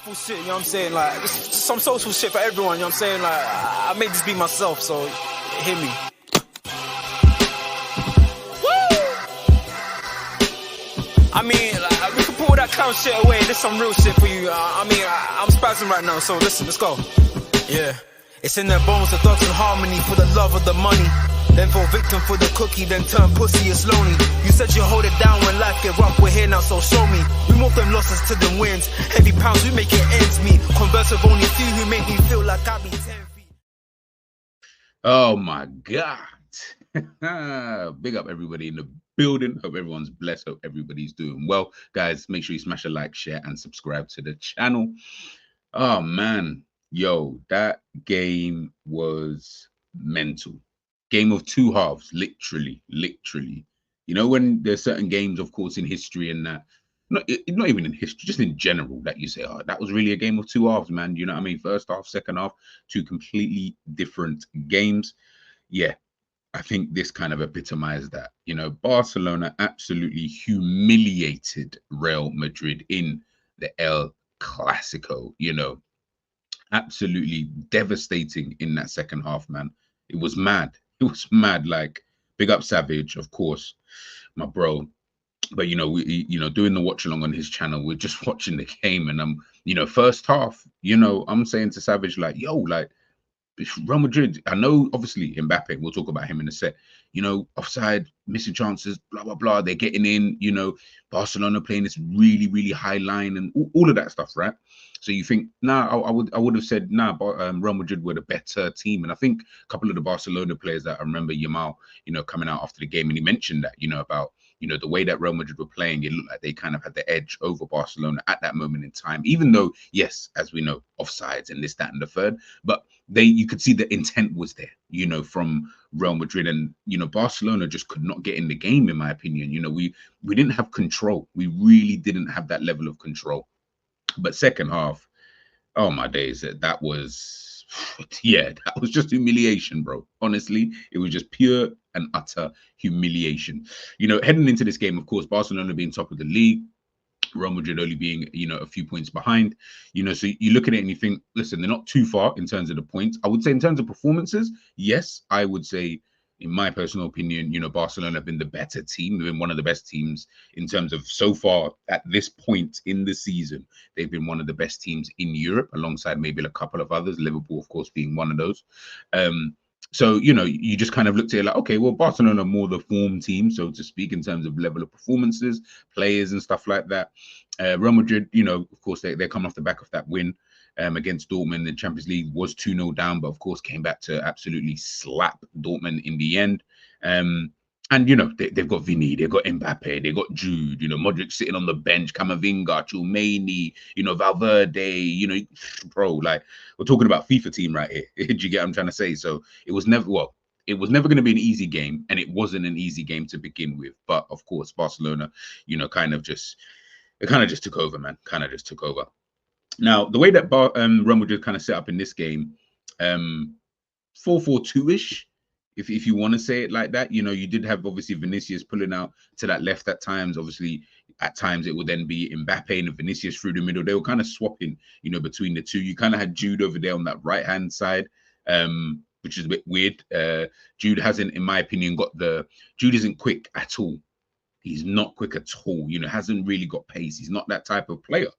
Full shit, you know what I'm saying? Like, just some social shit for everyone, you know what I'm saying? Like, I made this be myself, so hear me. Woo! I mean, like, we can pull that clown shit away. There's some real shit for you. I'm spazzing right now, so listen, let's go. Yeah. It's in their bones, the thugs in harmony for the love of the money. Then fall victim for the cookie, then turn pussy, it's lonely. You said you hold it down when life get rough, we're here now, so show me. We move them losses to them wins. Heavy pounds, we make it ends meet. Converse with only few who make me feel like I be 10 feet. Oh my God. Big up everybody in the building. Hope everyone's blessed. Hope everybody's doing well. Guys, make sure you smash a like, share, and subscribe to the channel. Oh man. Yo, that game was mental. Game of two halves, literally. You know, when there's certain games, of course, in history and that, not even in history, just in general, that you say, oh, that was really a game of two halves, man. You know what I mean? First half, second half, two completely different games. Yeah, I think this kind of epitomized that. You know, Barcelona absolutely humiliated Real Madrid in the El Clásico, you know. Absolutely devastating in that second half, man. It was mad. It was mad. Like, big up Savage, of course, my bro. But doing the watch along on his channel, we're just watching the game, and first half, I'm saying to Savage, like, yo, like, Real Madrid, I know obviously Mbappe, we'll talk about him in a sec, offside, missing chances, blah blah blah, they're getting in, Barcelona playing this really high line and all of that stuff, right? So you think, I would have said, Real Madrid were the better team. And I think a couple of the Barcelona players that I remember Yamal, coming out after the game, and he mentioned that, about, the way that Real Madrid were playing, it looked like they kind of had the edge over Barcelona at that moment in time, even though, yes, as we know, offsides and this, that, and the third, but you could see the intent was there, from Real Madrid, and, Barcelona just could not get in the game, in my opinion. We didn't have control. We really didn't have that level of control. But second half, oh my days, that was, yeah, that was just humiliation, bro. Honestly, it was just pure and utter humiliation. Heading into this game, of course, Barcelona being top of the league, Real Madrid only being, a few points behind, so you look at it and you think, listen, they're not too far in terms of the points. I would say in terms of performances, yes, I would say, in my personal opinion, Barcelona have been the better team. They've been one of the best teams in terms of so far at this point in the season. They've been one of the best teams in Europe, alongside maybe a couple of others, Liverpool, of course, being one of those. So, you just kind of looked at it like, okay, well, Barcelona are more the form team, so to speak, in terms of level of performances, players and stuff like that. Real Madrid, of course, they're coming off the back of that win against Dortmund. The Champions League was 2-0 down, but of course came back to absolutely slap Dortmund in the end. And, they've got Vini, they've got Mbappe, they've got Jude, Modric sitting on the bench, Camavinga, Tchouameni, Valverde, bro, like, we're talking about FIFA team right here. Do you get what I'm trying to say? So it was never going to be an easy game, and it wasn't an easy game to begin with. But, of course, Barcelona, kind of just took over, man, kind of just took over. Now, the way that Real Madrid kind of set up in this game, 4-4-2-ish, if you want to say it like that, you did have obviously Vinicius pulling out to that left at times. Obviously, at times it would then be Mbappe and Vinicius through the middle. They were kind of swapping, between the two. You kind of had Jude over there on that right-hand side, which is a bit weird. Jude hasn't, in my opinion, Jude isn't quick at all. He's not quick at all, hasn't really got pace. He's not that type of player,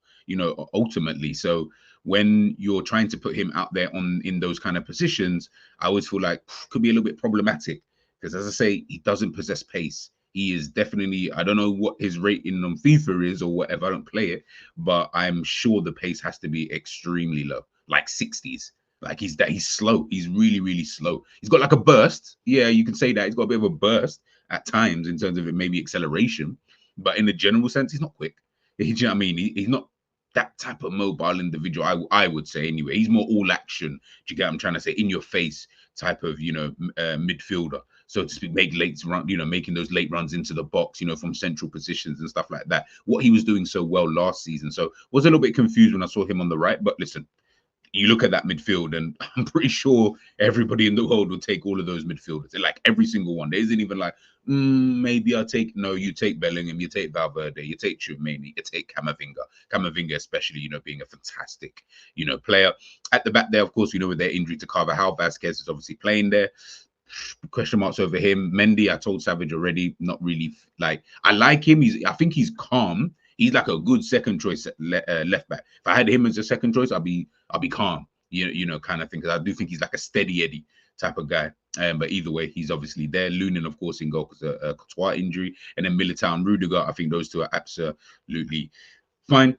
ultimately. So when you're trying to put him out there in those kind of positions, I always feel like could be a little bit problematic, because, as I say, he doesn't possess pace. He is definitely, I don't know what his rating on FIFA is or whatever, I don't play it, but I'm sure the pace has to be extremely low, like 60s. Like he's slow. He's really slow. He's got like a burst. Yeah, you can say that. He's got a bit of a burst at times in terms of it, maybe acceleration, but in the general sense, he's not quick. You know what I mean? He's not that type of mobile individual, I would say, anyway. He's more all action. Do you get what I'm trying to say? In your face type of, midfielder, so to speak, making those late runs into the box, from central positions and stuff like that. What he was doing so well last season. So was a little bit confused when I saw him on the right, but listen, you look at that midfield, and I'm pretty sure everybody in the world will take all of those midfielders. Like every single one. There isn't even like, maybe I'll take, no, you take Bellingham, you take Valverde, you take Tchouaméni, you take Camavinga. Camavinga especially, you know, being a fantastic, you know, player. At the back there, of course, we know with their injury to Carvajal, Vasquez is obviously playing there. Question marks over him. Mendy, I told Savage already, not really like, I like him. I think he's calm. He's like a good second choice left back. If I had him as a second choice, I'll be calm, you know, kind of thing. Because I do think he's like a steady Eddie type of guy. But either way, he's obviously there. Lunin, of course, in goal because a Courtois injury, and then Militao and Rudiger. I think those two are absolutely fine.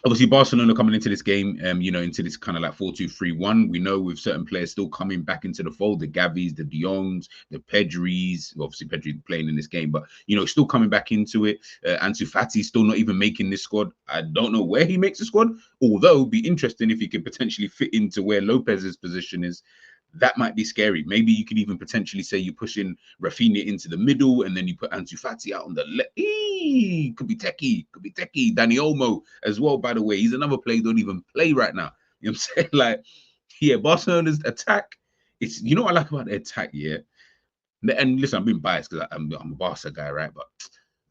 Obviously, Barcelona coming into this game, you know, into this kind of like 4-2-3-1. We know with certain players still coming back into the fold, the Gavis, the De Jongs, the Pedris. Obviously, Pedri playing in this game, but you know, still coming back into it. Ansu Fati still not even making this squad. I don't know where he makes the squad. Although, it'd be interesting if he could potentially fit into where Lopez's position is. That might be scary. Maybe you could even potentially say you push in Rafinha into the middle and then you put Ansu Fati out on the left. Could be techie. Could be techie. Dani Olmo as well, by the way. He's another player who don't even play right now. You know what I'm saying? Like, yeah, Barcelona's attack. It's, you know what I like about their attack, yeah? And listen, I'm being biased because I'm a Barca guy, right? But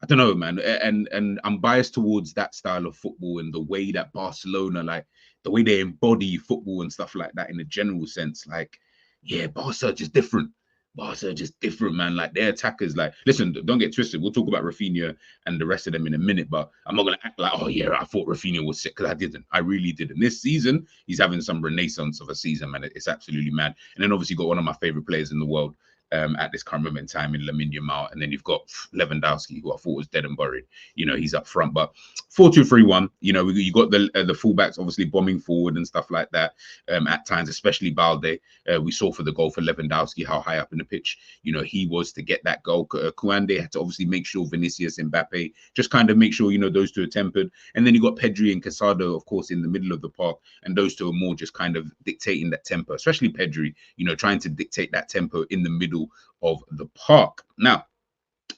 I don't know, man. And I'm biased towards that style of football and the way that Barcelona, like, the way they embody football and stuff like that in a general sense. Like, yeah, Barca just different. Barca just different, man. Like their attackers, like, listen, don't get twisted. We'll talk about Rafinha and the rest of them in a minute, but I'm not gonna act like, oh yeah, I thought Rafinha was sick, because I didn't. I really didn't. This season, he's having some renaissance of a season, man. It's absolutely mad. And then obviously got one of my favorite players in the world at this current moment in time in Lamine Yamal, and then you've got Lewandowski, who I thought was dead and buried. You know, he's up front, but 4-2-3-1. You know, you got the fullbacks obviously bombing forward and stuff like that at times, especially Balde. We saw for the goal for Lewandowski how high up in the pitch, you know, he was to get that goal. Koundé had to obviously make sure Vinicius and Mbappe just kind of make sure, you know, those two are tempered. And then you got Pedri and Casado, of course, in the middle of the park, and those two are more just kind of dictating that tempo, especially Pedri, you know, trying to dictate that tempo in the middle of the park. Now,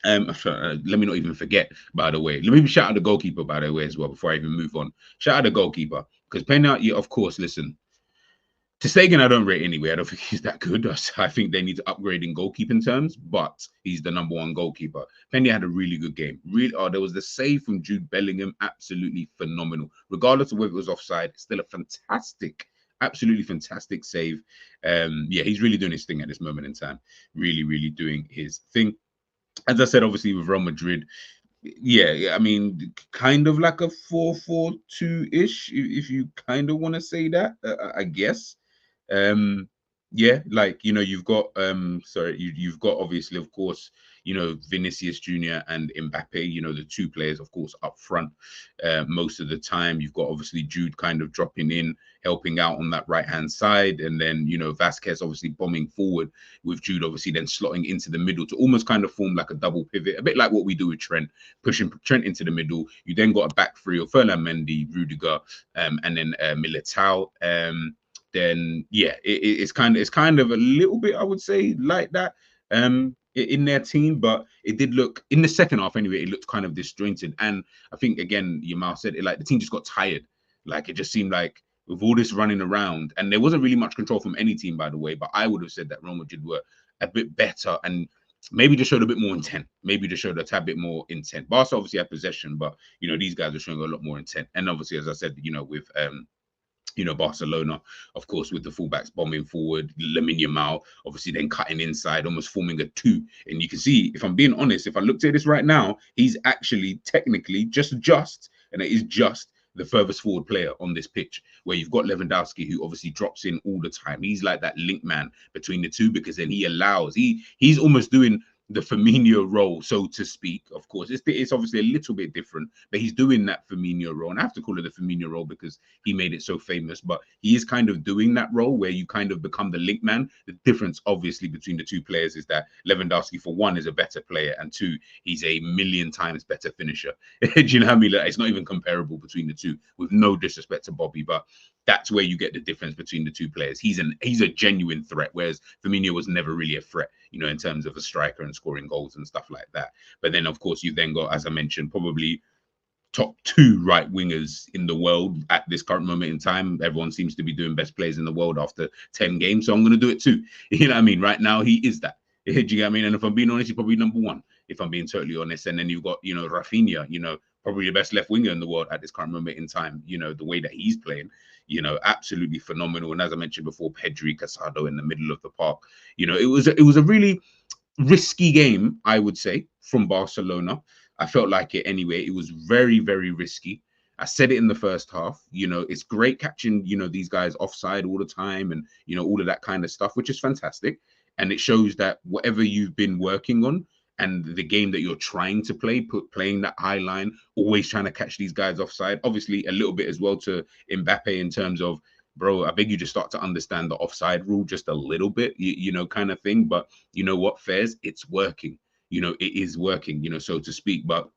let me not even forget, by the way, let me shout out the goalkeeper, by the way, as well, before I even move on. Shout out the goalkeeper, because Pena, yeah, of course, listen, Ter Stegen, I don't rate anyway. I don't think he's that good. I think they need to upgrade in goalkeeping terms, but he's the #1 goalkeeper. Pena had a really good game. There was the save from Jude Bellingham, absolutely phenomenal. Regardless of whether it was offside, still a fantastic, absolutely fantastic save. Yeah, he's really doing his thing at this moment in time. Really, really doing his thing. As I said, obviously with Real Madrid, yeah, I mean, kind of like a 4-4-2-ish, if you kind of want to say that, I guess. Yeah, like, you know, you've got you've got obviously, of course, you know, Vinicius Jr. and Mbappe, you know, the two players, of course, up front most of the time. You've got obviously Jude kind of dropping in, helping out on that right hand side, and then, you know, Vasquez obviously bombing forward, with Jude obviously then slotting into the middle to almost kind of form like a double pivot, a bit like what we do with Trent, pushing Trent into the middle. You then got a back three of Ferland Mendy, Rudiger, and then Militao. Then yeah, it's kind of a little bit, I would say, like that in their team, but it did look, in the second half anyway, it looked kind of disjointed. And I think, again, Yamal said it, like the team just got tired. Like it just seemed like with all this running around, and there wasn't really much control from any team, by the way, but I would have said that Real Madrid were a bit better and maybe just showed a bit more intent. Maybe just showed a tad bit more intent. Barca obviously had possession, but you know, these guys are showing a lot more intent. And obviously, as I said, you know, with you know, Barcelona, of course, with the fullbacks bombing forward, Lamine Yamal, obviously then cutting inside, almost forming a 2. And you can see, if I'm being honest, if I looked at this right now, he's actually technically just, and it is just the furthest forward player on this pitch, where you've got Lewandowski, who obviously drops in all the time. He's like that link man between the two, because then he allows, he's almost doing the Firmino role, so to speak. Of course, it's obviously a little bit different, but he's doing that Firmino role. And I have to call it the Firmino role because he made it so famous, but he is kind of doing that role where you kind of become the link man. The difference, obviously, between the two players is that Lewandowski, for one, is a better player, and two, he's a million times better finisher. Do you know what I mean? Like, it's not even comparable between the two, with no disrespect to Bobby, but that's where you get the difference between the two players. He's a genuine threat, whereas Firmino was never really a threat, you know, in terms of a striker and scoring goals and stuff like that. But then, of course, you then got, as I mentioned, probably top 2 right wingers in the world at this current moment in time. Everyone seems to be doing best players in the world after 10 games. So I'm going to do it too. You know what I mean? Right now, he is that. Do you get what I mean? And if I'm being honest, he's probably number 1, if I'm being totally honest. And then you've got, Rafinha, probably the best left winger in the world at this current moment in time. The way that he's playing, absolutely phenomenal. And as I mentioned before, Pedri, Casado in the middle of the park. It was a really risky game, I would say, from Barcelona. I felt like it anyway. It was very, very risky. I said it in the first half. It's great catching, these guys offside all the time and, all of that kind of stuff, which is fantastic. And it shows that whatever you've been working on and the game that you're trying to play, playing that high line, always trying to catch these guys offside. Obviously, a little bit as well to Mbappe in terms of, bro, I beg you to start to understand the offside rule just a little bit, kind of thing. But you know what, Fairs, it's working. It is working, so to speak. But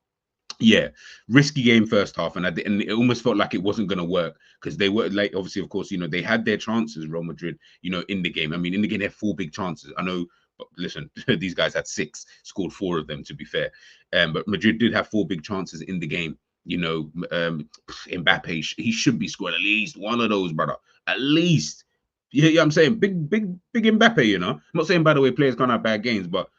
yeah, risky game first half, and it almost felt like it wasn't going to work because they were like, obviously, of course, they had their chances, Real Madrid, in the game. I mean, in the game, they had 4 big chances. I know, but listen, these guys had 6, scored 4 of them, to be fair. But Madrid did have 4 big chances in the game. Mbappe, he should be scoring at least one of those, brother. At least. Yeah, I'm saying big Mbappe, I'm not saying, by the way, players can't have bad games, but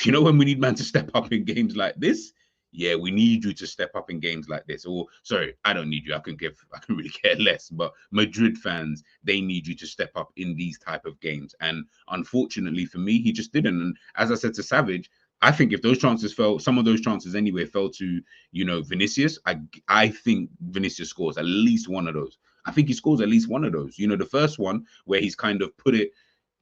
when we need man to step up in games like this, yeah, we need you to step up in games like this. Or sorry, I don't need you. I can really care less. But Madrid fans, they need you to step up in these type of games. And unfortunately for me, he just didn't. And as I said to Savage, I think if those chances fell, some of those chances anyway fell to, Vinicius, I think Vinicius scores at least one of those. I think he scores at least one of those. The first one where he's kind of put it,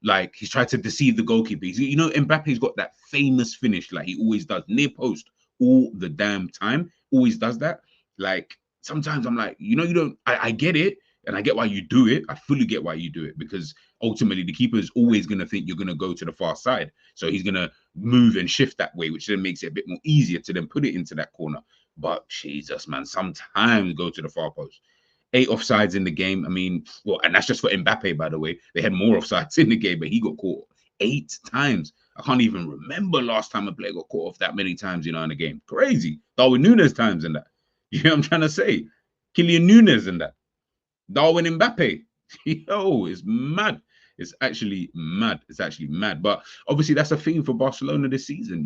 like he's tried to deceive the goalkeeper. Mbappe's got that famous finish, like he always does, near post all the damn time. Always does that. Like sometimes I'm like, you don't. I get it, and I get why you do it. I fully get why you do it because ultimately the keeper is always going to think you're going to go to the far side, so he's going to move and shift that way, which then makes it a bit more easier to then put it into that corner. But Jesus, man, sometimes go to the far post. 8 offsides in the game. I mean, well, and that's just for Mbappe, by the way. They had more offsides in the game, but he got caught 8 times. I can't even remember last time a player got caught off that many times, in a game. Crazy. Darwin Núñez times in that. You know what I'm trying to say? Kylian Núñez in that. Darwin Mbappe. Yo, it's mad. It's actually mad. It's actually mad. But obviously, that's a theme for Barcelona this season.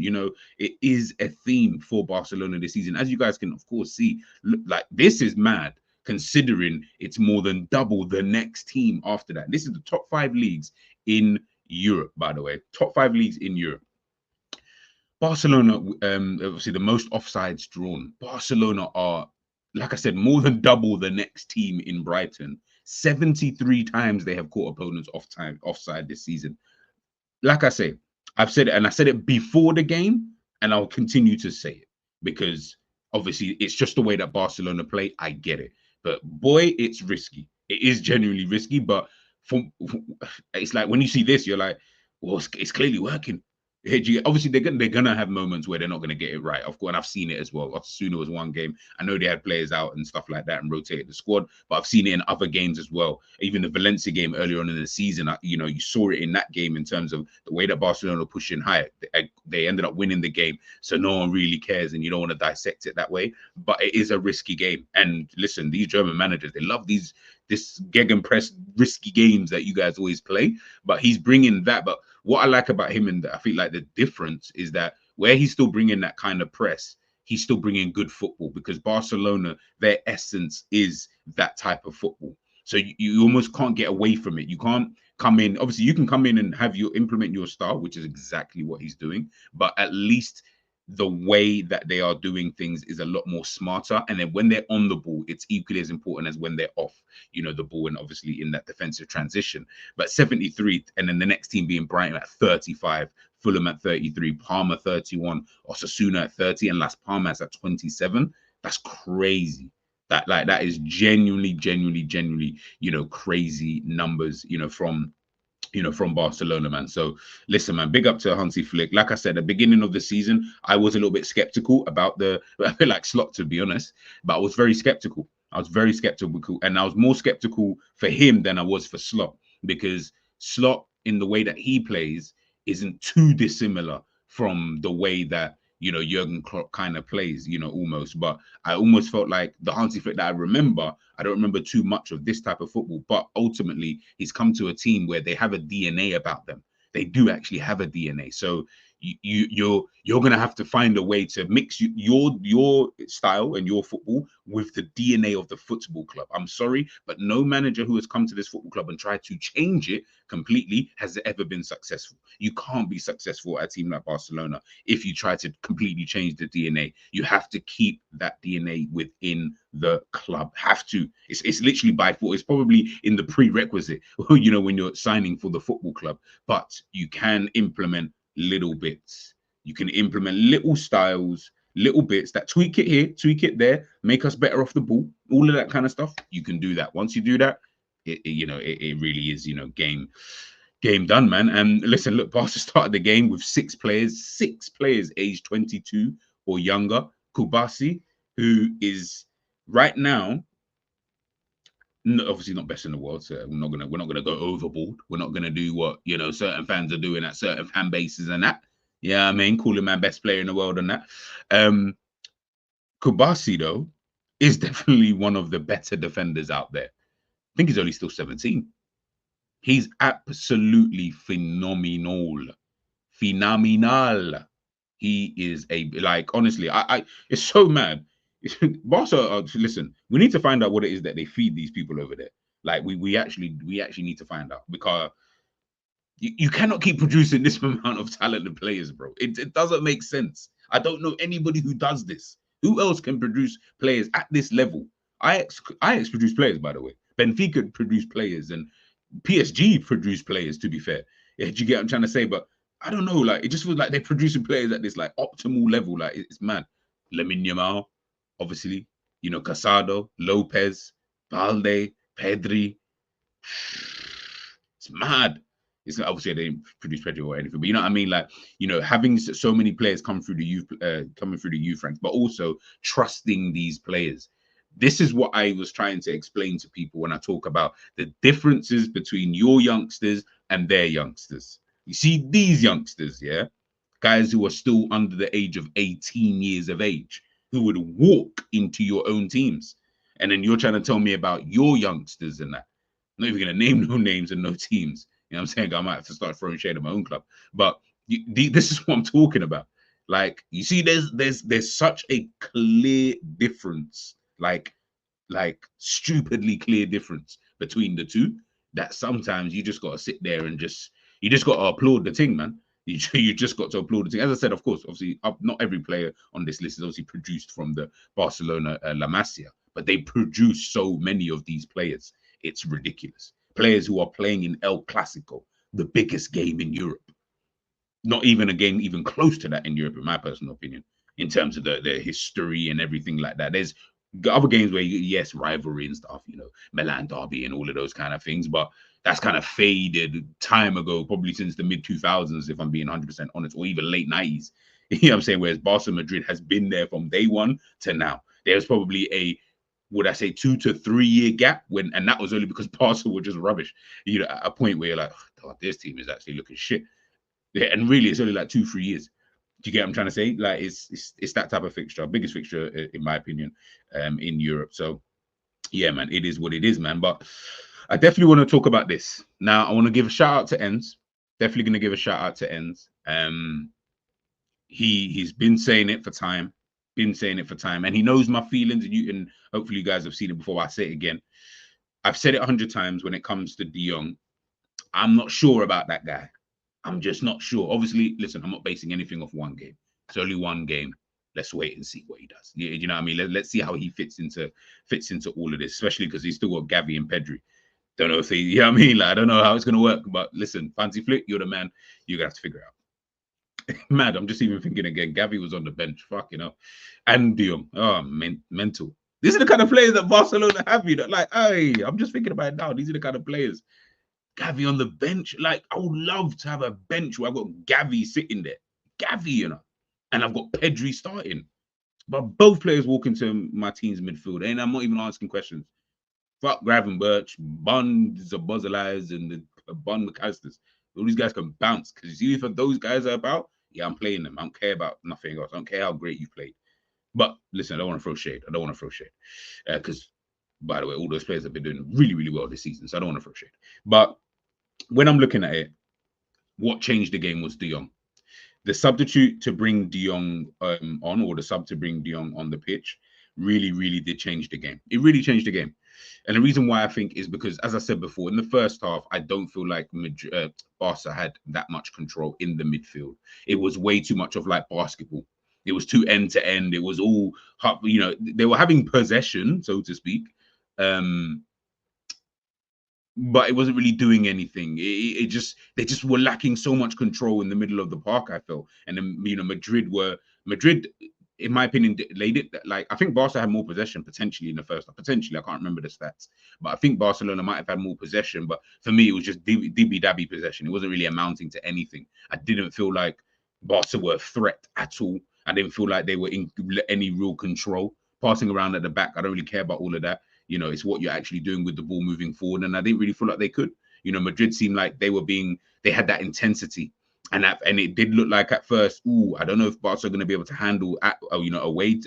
It is a theme for Barcelona this season. As you guys can, of course, see, look, like this is mad, considering it's more than double the next team after that. This is the top 5 leagues in Europe, by the way. Top 5 leagues in Europe. Barcelona, obviously the most offsides drawn. Barcelona are, like I said, more than double the next team in Brighton. 73 times they have caught opponents offside this season. Like I say, I've said it, and I said it before the game, and I'll continue to say it because obviously it's just the way that Barcelona play. I get it. But boy, it's risky. It is genuinely risky. But it's like when you see this, you're like, well, it's clearly working. Obviously, they're gonna have moments where they're not gonna get it right. Of course, and I've seen it as well. Osasuna was one game. I know they had players out and stuff like that and rotated the squad, but I've seen it in other games as well. Even the Valencia game earlier on in the season, you saw it in that game in terms of the way that Barcelona were pushing high. They ended up winning the game, so no one really cares, and you don't want to dissect it that way. But it is a risky game. And listen, these German managers, they love this gegenpress risky games that you guys always play. But he's bringing that. But what I like about him, and I feel like the difference is that where he's still bringing that kind of press, he's still bringing good football, because Barcelona, their essence is that type of football. So you almost can't get away from it. You can't come in. Obviously, you can come in and implement your style, which is exactly what he's doing. But at least the way that they are doing things is a lot more smarter. And then when they're on the ball, it's equally as important as when they're off, the ball, and obviously in that defensive transition. But 73, and then the next team being Brighton at 35, Fulham at 33, Parma 31, Osasuna at 30, and Las Palmas at 27. That's crazy. That is genuinely, crazy numbers, from Barcelona, man. So listen, man, big up to Hansi Flick. Like I said, at the beginning of the season, I was a little bit skeptical about I feel like Slot, to be honest, but I was very skeptical. And I was more skeptical for him than I was for Slot, because Slot, in the way that he plays, isn't too dissimilar from the way that, you know, Jurgen Klopp kind of plays, you know, almost. But I almost felt like the Hansi Flick that I remember, I don't remember too much of this type of football, but ultimately he's come to a team where they have a DNA about them. They do actually have a DNA. So you're gonna have to find a way to mix your style and your football with the DNA of the football club. I'm sorry, but no manager who has come to this football club and tried to change it completely has ever been successful. You can't be successful at a team like Barcelona if you try to completely change the DNA. You have to keep that DNA within the club. Have to. It's literally by default. It's probably in the prerequisite, you know, when you're signing for the football club. But you can implement little bits. You can implement little styles, little bits that tweak it here, tweak it there, make us better off the ball, all of that kind of stuff. You can do that. Once you do that, it really is, you know, game done, man. And listen, look, Barca started the game with six players aged 22 or younger. Kubasi, who is right now obviously not best in the world, so we're not gonna go overboard. We're not gonna do what, you know, certain fans are doing at certain fan bases and that. Yeah, I mean, calling man best player in the world and that. Kubasi though is definitely one of the better defenders out there. I think he's only still 17. He's absolutely phenomenal. Phenomenal. He is like, honestly, I it's so mad. Barca, listen, we need to find out what it is that they feed these people over there. Like we actually need to find out, because you cannot keep producing this amount of talented players, bro. It doesn't make sense. I don't know anybody who does this. Who else can produce players at this level? Ajax produce players, by the way. Benfica produce players, and PSG produce players, to be fair. Yeah, do you get what I'm trying to say? But I don't know, like, it just feels like they're producing players at this like optimal level. Like, it's mad. Lamine Yamal, obviously, you know, Casado, Lopez, Balde, Pedri. It's mad. It's obviously they didn't produce Pedri or anything, but you know what I mean. Like, you know, having so many players come through the youth, coming through the youth ranks, but also trusting these players. This is what I was trying to explain to people when I talk about the differences between your youngsters and their youngsters. You see, these youngsters, yeah, guys who are still under the age of 18 years of age, who would walk into your own teams. And then you're trying to tell me about your youngsters and that. I'm not even going to name no names and no teams. You know what I'm saying? I might have to start throwing shade at my own club. But this is what I'm talking about. Like, you see, there's such a clear difference, like stupidly clear difference between the two, that sometimes you just got to sit there and you just got to applaud the thing, man. You just got to applaud the thing. As I said, of course, obviously, not every player on this list is obviously produced from the Barcelona La Masia, but they produce so many of these players. It's ridiculous. Players who are playing in El Clásico, the biggest game in Europe. Not even a game even close to that in Europe, in my personal opinion, in terms of the history and everything like that. There's other games where, yes, rivalry and stuff, you know, Milan derby and all of those kind of things, but that's kind of faded time ago, probably since the mid 2000s, if I'm being 100% honest, or even late 90s. You know what I'm saying? Whereas Barca Madrid has been there from day one to now. There's probably a, would I say, 2 to 3 year gap and that was only because Barca were just rubbish. You know, at a point where you're like, oh, this team is actually looking shit. Yeah, and really, it's only like 2-3 years. Do you get what I'm trying to say? Like, it's that type of fixture, biggest fixture in my opinion, in Europe. So yeah, man, it is what it is, man. But I definitely want to talk about this now. I want to give a shout out to Enz. Definitely going to give a shout out to Enz. He's been saying it for time, and he knows my feelings. And hopefully you guys have seen it before. I say it again. I've said it 100 times when it comes to De Jong. I'm not sure about that guy. I'm just not sure. Obviously, listen, I'm not basing anything off one game. It's only one game. Let's wait and see what he does. You know what I mean? Let's see how he fits into all of this, especially because he's still got Gavi and Pedri. Don't know if he, you know what I mean? Like, I don't know how it's going to work. But listen, Fancy Flick, you're the man. You're going to have to figure it out. Mad, I'm just even thinking again. Gavi was on the bench. Fuck, you know. And De Jong. Oh, mental. These are the kind of players that Barcelona have, you know. Like, hey, I'm just thinking about it now. These are the kind of players. Gavi on the bench. Like, I would love to have a bench where I've got Gavi sitting there. Gavi, you know. And I've got Pedri starting. But both players walk into my team's midfield. And I'm not even asking questions. Fuck Gravenberch, Bun Zabozalize, and the Bun McAllisters. All these guys can bounce. Because you see, if those guys are about, Yeah, I'm playing them. I don't care about nothing else. I don't care how great you played. But listen, I don't want to throw shade. I don't want to throw shade. Because, by the way, all those players have been doing really, really well this season. So I don't want to throw shade. But when I'm looking at it, what changed the game was De Jong. The substitute to bring De Jong on, or the sub to bring De Jong on the pitch, really, really did change the game. It really changed the game. And the reason why I think is because, as I said before, in the first half, I don't feel like Barca had that much control in the midfield. It was way too much of like basketball. It was too end to end. It was all, you know, they were having possession, so to speak. But it wasn't really doing anything. They just were lacking so much control in the middle of the park, I felt. And then, you know, Madrid, in my opinion, laid it. Like, I think Barca had more possession potentially in the first half. Potentially, I can't remember the stats, but I think Barcelona might have had more possession. But for me, it was just dibby dabby possession. It wasn't really amounting to anything. I didn't feel like Barca were a threat at all. I didn't feel like they were in any real control. Passing around at the back, I don't really care about all of that. You know, it's what you're actually doing with the ball moving forward. And I didn't really feel like they could. You know, Madrid seemed like they had that intensity. And it did look like at first, I don't know if Barca are going to be able to handle, you know, away,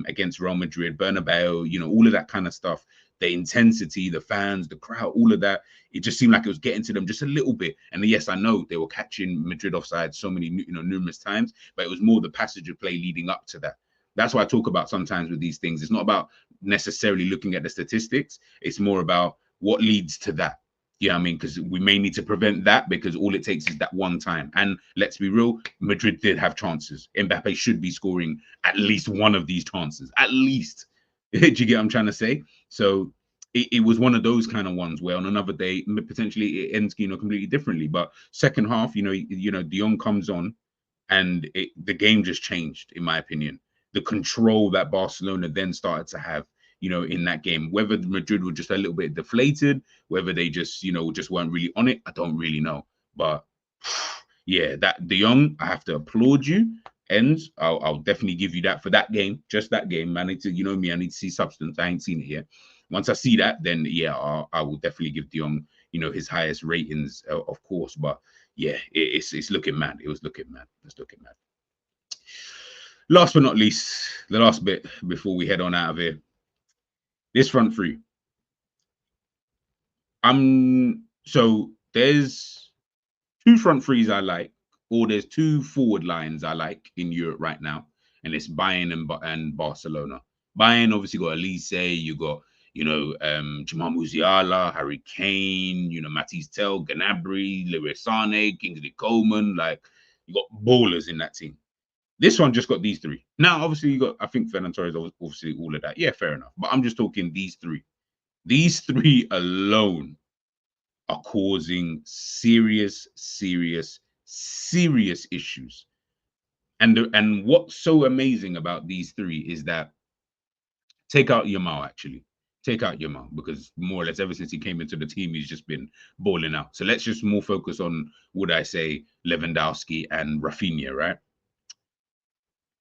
against Real Madrid, Bernabéu, you know, all of that kind of stuff. The intensity, the fans, the crowd, all of that. It just seemed like it was getting to them just a little bit. And yes, I know they were catching Madrid offside so many, you know, numerous times, but it was more the passage of play leading up to that. That's what I talk about sometimes with these things. It's not about necessarily looking at the statistics. It's more about what leads to that. Yeah, I mean, because we may need to prevent that, because all it takes is that one time. And let's be real, Madrid did have chances. Mbappe should be scoring at least one of these chances. At least. Do you get what I'm trying to say? So it was one of those kind of ones where on another day, potentially it ends, you know, completely differently. But second half, you know, De Jong comes on and the game just changed, in my opinion. The control that Barcelona then started to have, you know, in that game. Whether Madrid were just a little bit deflated, whether they just, you know, just weren't really on it, I don't really know. But yeah, that De Jong, I have to applaud you. And I'll definitely give you that for that game, just that game. I need to, you know me, I need to see substance. I ain't seen it yet. Once I see that, then yeah, I will definitely give De Jong, you know, his highest ratings, of course. But yeah, it's looking mad. It was looking mad. It's looking mad. Last but not least, the last bit before we head on out of here. This front three. So there's two front threes I like, or there's two forward lines I like in Europe right now, and it's Bayern and Barcelona. Bayern obviously got Elise, you got, you know, Jamal Musiala, Harry Kane, you know, Matisse Tel, Gnabry, Leroy Sané, Kingsley Coman. Like, you got ballers in that team. This one just got these three. Now, obviously, you got, I think Ferran Torres, obviously, all of that. Yeah, fair enough. But I'm just talking these three. These three alone are causing serious, serious, serious issues. And what's so amazing about these three is that, take out Yamal, actually. Take out Yamal, because more or less ever since he came into the team, he's just been balling out. So let's just more focus on, would I say, Lewandowski and Rafinha, right?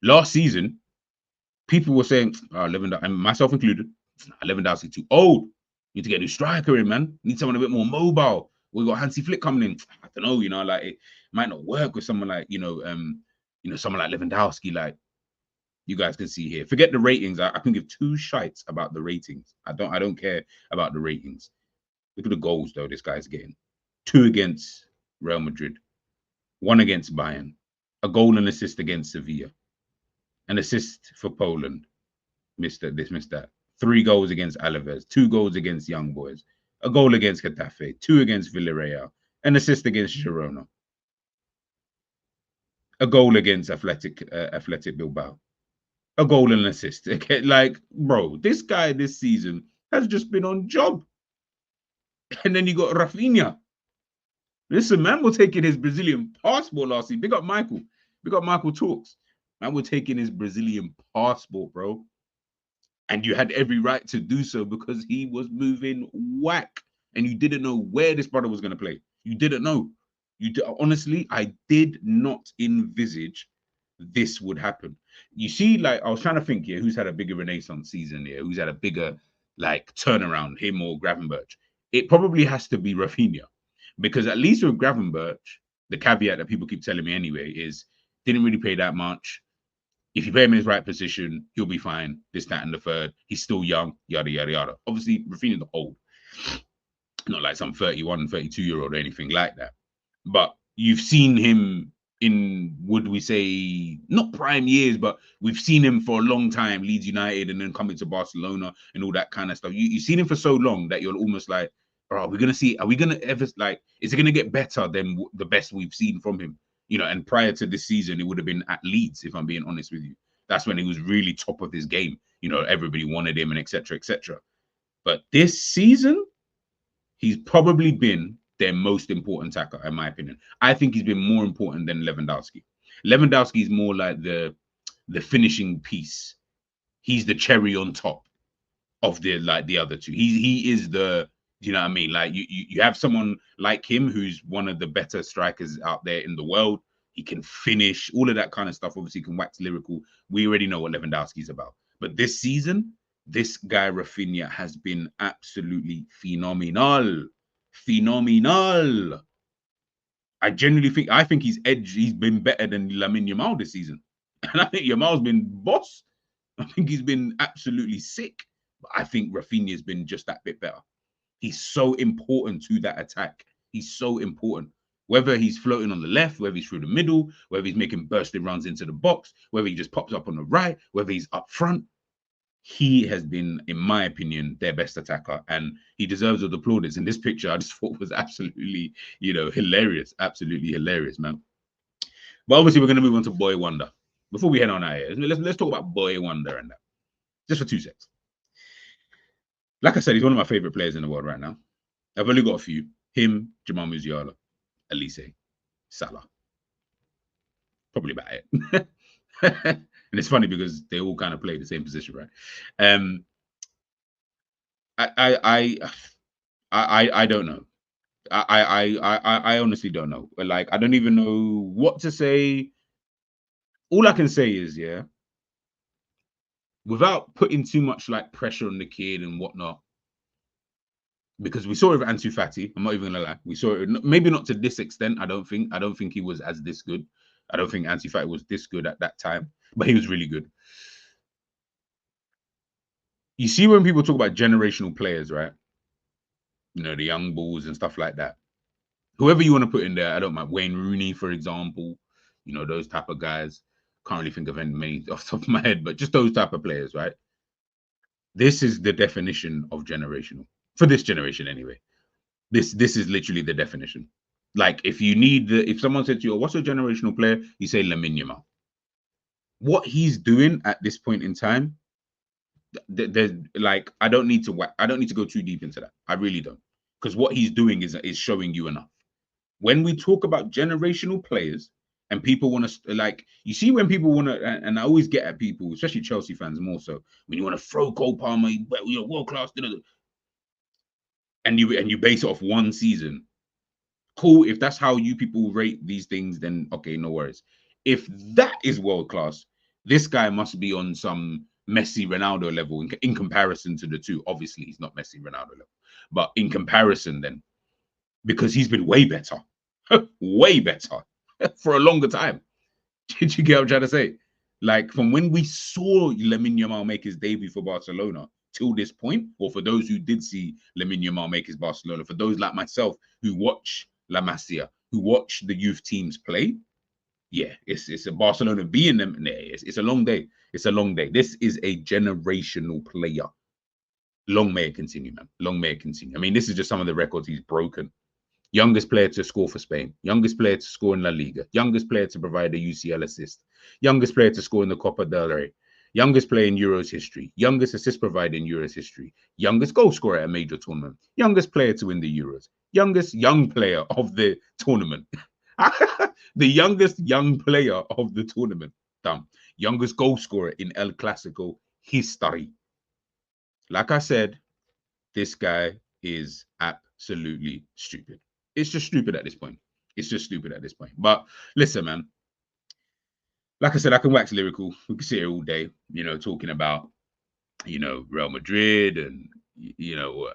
Last season, people were saying, Lewandowski, and myself included, Lewandowski too old. You need to get a new striker in, man. You need someone a bit more mobile. We got Hansi Flick coming in. I don't know, you know, like, it might not work with someone like, someone like Lewandowski. Like, you guys can see here. Forget the ratings. I can give two shites about the ratings. I don't care about the ratings. Look at the goals though this guy's getting. 2 against Real Madrid, 1 against Bayern, a goal and assist against Sevilla, an assist for Poland. Missed that. 3 goals against Alaves, 2 goals against Young Boys, a goal against Getafe, 2 against Villarreal, an assist against Girona, a goal against Athletic Bilbao, a goal and an assist. Okay, like, bro, this guy this season has just been on job. And then you got Rafinha. Listen, man, we're taking his Brazilian passport last season. Big up Michael. Big up Michael Talks. Man, we're taking his Brazilian passport, bro. And you had every right to do so, because he was moving whack. And you didn't know where this brother was going to play. You didn't know. Honestly, I did not envisage this would happen. You see, like, I was trying to think here, who's had a bigger renaissance season here? Who's had a bigger, like, turnaround, him or Gravenberch? It probably has to be Rafinha. Because at least with Gravenberch, the caveat that people keep telling me anyway is didn't really play that much. If you play him in his right position, he'll be fine. This, that, and the third. He's still young, yada, yada, yada. Obviously, Rafinha's old. Not like some 31, 32-year-old or anything like that. But you've seen him in, would we say, not prime years, but we've seen him for a long time, Leeds United, and then coming to Barcelona and all that kind of stuff. You've seen him for so long that you're almost like, are we going to ever, like, is it going to get better than the best we've seen from him? You know, and prior to this season, it would have been at Leeds, if I'm being honest with you. That's when he was really top of his game. You know, everybody wanted him and etc. etc. But this season, he's probably been their most important attacker, in my opinion. I think he's been more important than Lewandowski. Lewandowski is more like the finishing piece. He's the cherry on top of the other two. He is the, you know what I mean? Like you have someone like him who's one of the better strikers out there in the world. He can finish, all of that kind of stuff. Obviously, he can wax lyrical. We already know what Lewandowski's about. But this season, this guy Rafinha has been absolutely phenomenal. Phenomenal. I think he's been better than Lamine Yamal this season. And I think Yamal's been boss. I think he's been absolutely sick. But I think Rafinha's been just that bit better. He's so important to that attack. He's so important. Whether he's floating on the left, whether he's through the middle, whether he's making bursting runs into the box, whether he just pops up on the right, whether he's up front, he has been, in my opinion, their best attacker, and he deserves all the plaudits. And this picture, I just thought was absolutely, you know, hilarious. Absolutely hilarious, man. But obviously, we're going to move on to Boy Wonder. Before we head on out here, let's talk about Boy Wonder and that. Just for 2 seconds. Like I said, he's one of my favorite players in the world right now. I've only got a few. Him, Jamal Musiala, Elise, Salah. Probably about it. And it's funny because they all kind of play the same position, right? I don't know. I honestly don't know. Like, I don't even know what to say. All I can say is, yeah, without putting too much like pressure on the kid and whatnot, because we saw it with Ansu Fati. I'm not even gonna lie. We saw it, maybe not to this extent. I don't think he was as this good. I don't think Ansu Fati was this good at that time, but he was really good. You see, when people talk about generational players, right? You know, the young bulls and stuff like that. Whoever you want to put in there, I don't mind. Wayne Rooney, for example. You know, those type of guys. Can't really think of any many off the top of my head, but just those type of players, right? This is the definition of generational. For this generation, anyway. This is literally the definition. Like, if someone said to you, what's a generational player? You say Lamine Yamal. What he's doing at this point in time, there's like, I don't need to go too deep into that. I really don't. Because what he's doing is showing you enough. When we talk about generational players and people want to, like, you see when people want to, and I always get at people, especially Chelsea fans more so, when you want to throw Cole Palmer, you're world class, and you base it off one season. Cool. If that's how you people rate these things, then okay, no worries. If that is world class, this guy must be on some Messi, Ronaldo level in comparison to the two. Obviously, he's not Messi, Ronaldo level, but in comparison, then, because he's been way better, way better for a longer time. Did you get what I'm trying to say? Like, from when we saw Lamine Yamal make his debut for Barcelona till this point, or for those who did see Lamine Yamal make his Barcelona, for those like myself who watch La Masia, who watch the youth teams play, yeah, it's a Barcelona being them. It's a long day. It's a long day. This is a generational player. Long may it continue, man. Long may it continue. I mean, this is just some of the records he's broken. Youngest player to score for Spain. Youngest player to score in La Liga. Youngest player to provide a UCL assist. Youngest player to score in the Copa del Rey. Youngest player in Euros history. Youngest assist provider in Euros history. Youngest goal scorer at a major tournament. Youngest player to win the Euros. Youngest young player of the tournament. The youngest young player of the tournament. Damn. Youngest goal scorer in El Clásico history. Like I said, this guy is absolutely stupid. It's just stupid at this point. It's just stupid at this point. But listen, man. Like I said, I can wax lyrical. We can sit here all day, you know, talking about, you know, Real Madrid and, you know,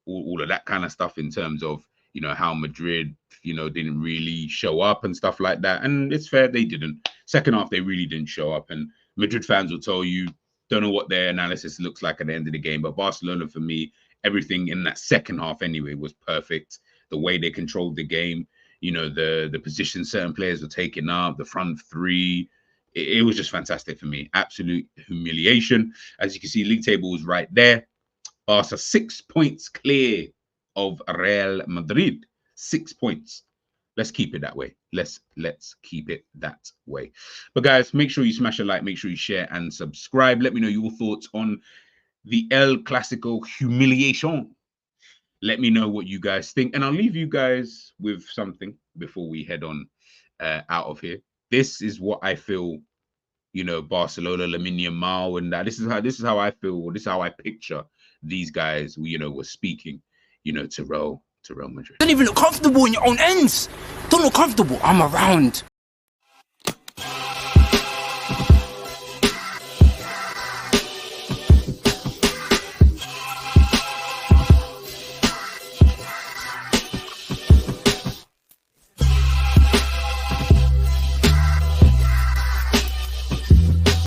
all of that kind of stuff in terms of, you know, how Madrid, you know, didn't really show up and stuff like that. And it's fair, they didn't. Second half, they really didn't show up. And Madrid fans will tell you, don't know what their analysis looks like at the end of the game. But Barcelona, for me, everything in that second half anyway was perfect. The way they controlled the game, you know, the position certain players were taking up, the front three. It was just fantastic for me. Absolute humiliation. As you can see, league table was right there. Barca 6 points clear of Real Madrid. 6 points. Let's keep it that way. Let's keep it that way. But guys, make sure you smash a like, make sure you share and subscribe. Let me know your thoughts on the El Clásico humiliation. Let me know what you guys think, and I'll leave you guys with something before we head on out of here. This is what I feel, you know, Barcelona, Lamine Yamal, and that. This is how I feel. This is how I picture these guys, you know, were speaking, you know, to Real Madrid. Don't even look comfortable in your own ends. Don't look comfortable. I'm around.